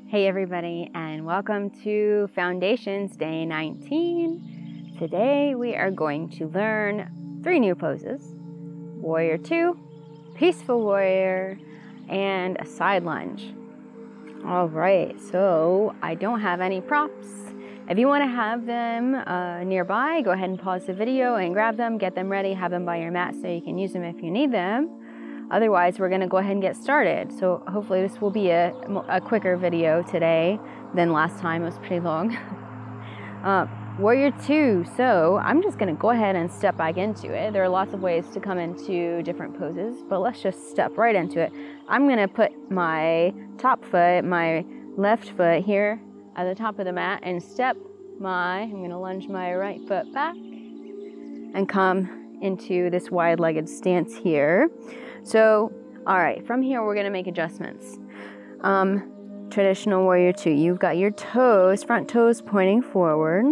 Hey everybody, and welcome to Foundations Day 19. Today we are going to learn 3 new poses: Warrior 2, Peaceful Warrior, and a Side Lunge. Alright, so I don't have any props. If you want to have them nearby, go ahead and pause the video and grab them, get them ready, have them by your mat so you can use them if you need them. Otherwise, we're going to go ahead and get started. So hopefully this will be a quicker video today than last time. It was pretty long. Warrior 2. So I'm just going to go ahead and step back into it. There are lots of ways to come into different poses, but let's just step right into it. I'm going to put my top foot, my left foot here at the top of the mat and I'm going to lunge my right foot back and come into this wide-legged stance here. So, all right, from here we're going to make adjustments. Traditional Warrior 2, you've got your toes, front toes pointing forward.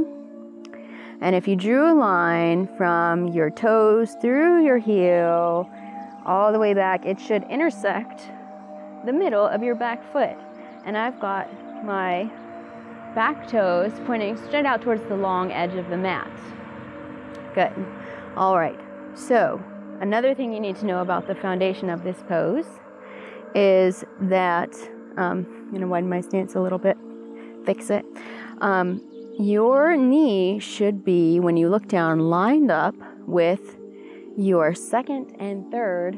And if you drew a line from your toes through your heel all the way back, it should intersect the middle of your back foot. And I've got my back toes pointing straight out towards the long edge of the mat. Good. All right, so another thing you need to know about the foundation of this pose is that, I'm going to widen my stance a little bit, fix it. Your knee should be, when you look down, lined up with your second and third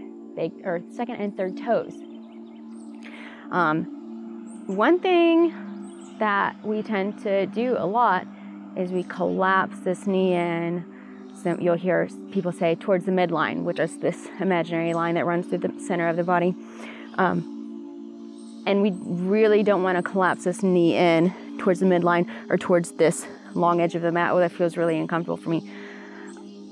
toes. One thing that we tend to do a lot is we collapse this knee in. So you'll hear people say towards the midline, which is this imaginary line that runs through the center of the body. And we really don't want to collapse this knee in towards the midline or towards this long edge of the mat. Oh, that feels really uncomfortable for me.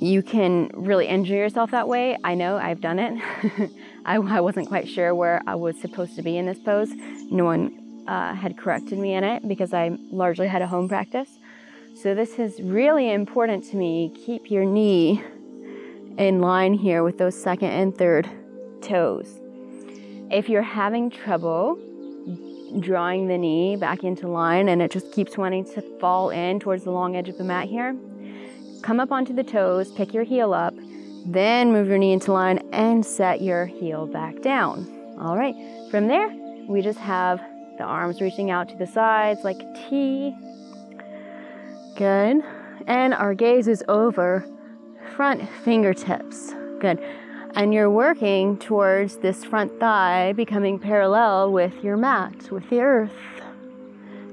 You can really injure yourself that way. I know, I've done it. I wasn't quite sure where I was supposed to be in this pose. No one had corrected me in it because I largely had a home practice. So this is really important to me. Keep your knee in line here with those second and third toes. If you're having trouble drawing the knee back into line and it just keeps wanting to fall in towards the long edge of the mat here, come up onto the toes, pick your heel up, then move your knee into line and set your heel back down. All right, from there, we just have the arms reaching out to the sides like a T. Good. And our gaze is over front fingertips. Good. And you're working towards this front thigh becoming parallel with your mat, with the earth.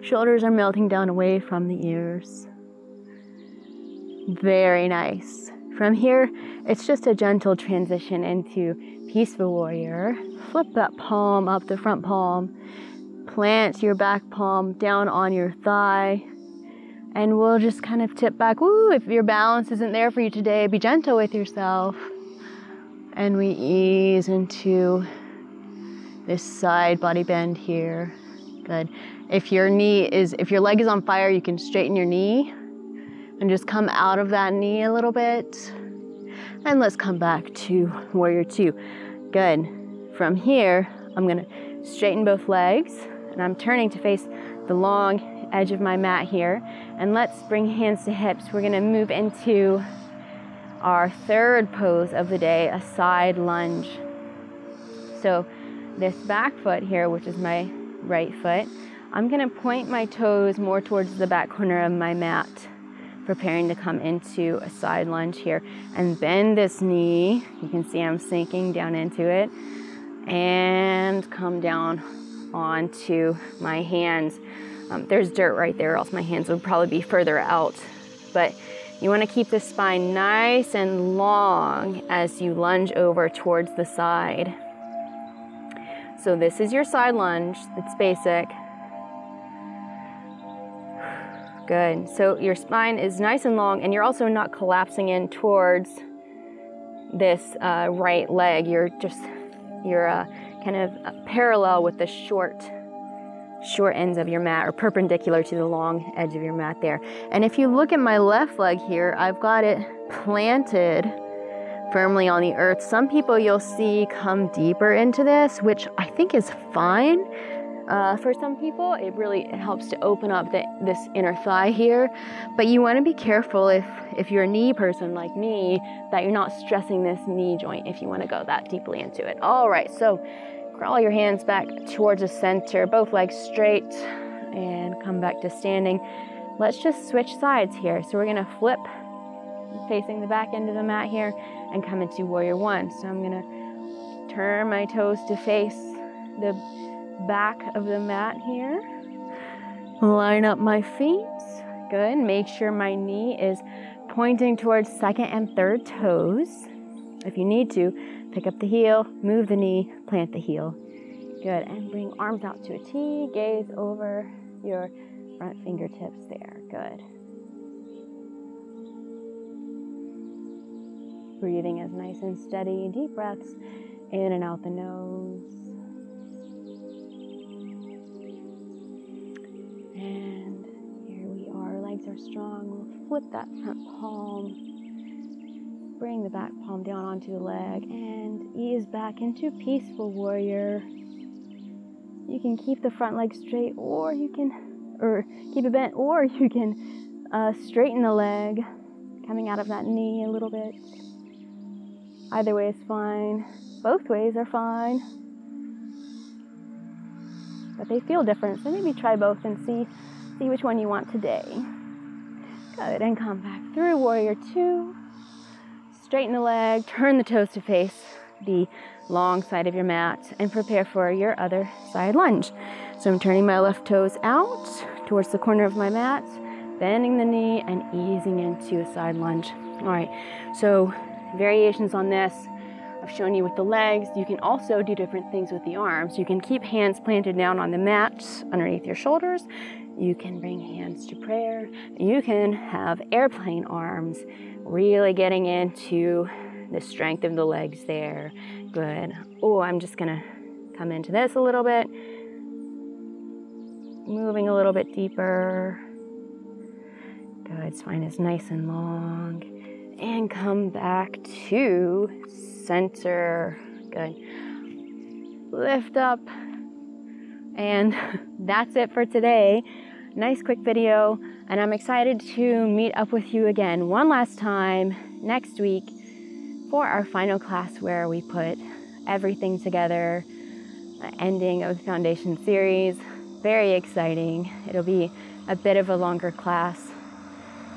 Shoulders are melting down away from the ears. Very nice. From here, it's just a gentle transition into Peaceful Warrior. Flip that palm up, the front palm. Plant your back palm down on your thigh. And we'll just kind of tip back. Woo, if your balance isn't there for you today, be gentle with yourself. And we ease into this side body bend here. Good. If your leg is on fire, you can straighten your knee and just come out of that knee a little bit. And let's come back to Warrior 2. Good. From here, I'm gonna straighten both legs and I'm turning to face the long edge of my mat here, and let's bring hands to hips. We're going to move into our third pose of the day, a side lunge. So this back foot here, which is my right foot, I'm going to point my toes more towards the back corner of my mat, preparing to come into a side lunge here, and bend this knee. You can see I'm sinking down into it, and come down onto my hands. There's dirt right there, else my hands would probably be further out. But you want to keep the spine nice and long as you lunge over towards the side. So this is your side lunge. It's basic. Good. So your spine is nice and long, and you're also not collapsing in towards this right leg. You're kind of parallel with the short ends of your mat, or perpendicular to the long edge of your mat there. And if you look at my left leg here, I've got it planted firmly on the earth. Some people you'll see come deeper into this, which I think is fine. For some people, it really helps to open up this inner thigh here, but you want to be careful if you're a knee person like me, that you're not stressing this knee joint if you want to go that deeply into it. All right, so crawl your hands back towards the center, both legs straight, and come back to standing. Let's just switch sides here. So we're gonna flip facing the back end of the mat here and come into warrior one. So I'm gonna turn my toes to face the back of the mat here. Line up my feet. Good. Make sure my knee is pointing towards second and third toes. If you need to, pick up the heel, move the knee, plant the heel. Good. And bring arms out to a T. Gaze over your front fingertips there. Good. Breathing is nice and steady. Deep breaths in and out the nose. And here we are. Legs are strong. We'll flip that front palm. Bring the back palm down onto the leg and ease back into peaceful warrior. You can keep the front leg straight, or keep it bent, or you can straighten the leg, coming out of that knee a little bit. Either way is fine. Both ways are fine. But they feel different, so maybe try both and see which one you want today. Good, and come back through warrior two. Straighten the leg, turn the toes to face the long side of your mat, and prepare for your other side lunge. So I'm turning my left toes out towards the corner of my mat, bending the knee, and easing into a side lunge. All right, so variations on this I've shown you with the legs. You can also do different things with the arms. You can keep hands planted down on the mat underneath your shoulders. You can bring hands to prayer. You can have airplane arms, really getting into the strength of the legs there. Good. Oh, I'm just gonna come into this a little bit. Moving a little bit deeper. Good, spine is nice and long. And come back to center. Good. Lift up. And that's it for today. Nice quick video. And I'm excited to meet up with you again one last time next week for our final class, where we put everything together. Ending of the foundation series. Very exciting. It'll be a bit of a longer class.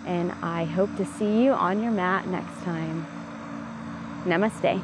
And I hope to see you on your mat next time. Namaste.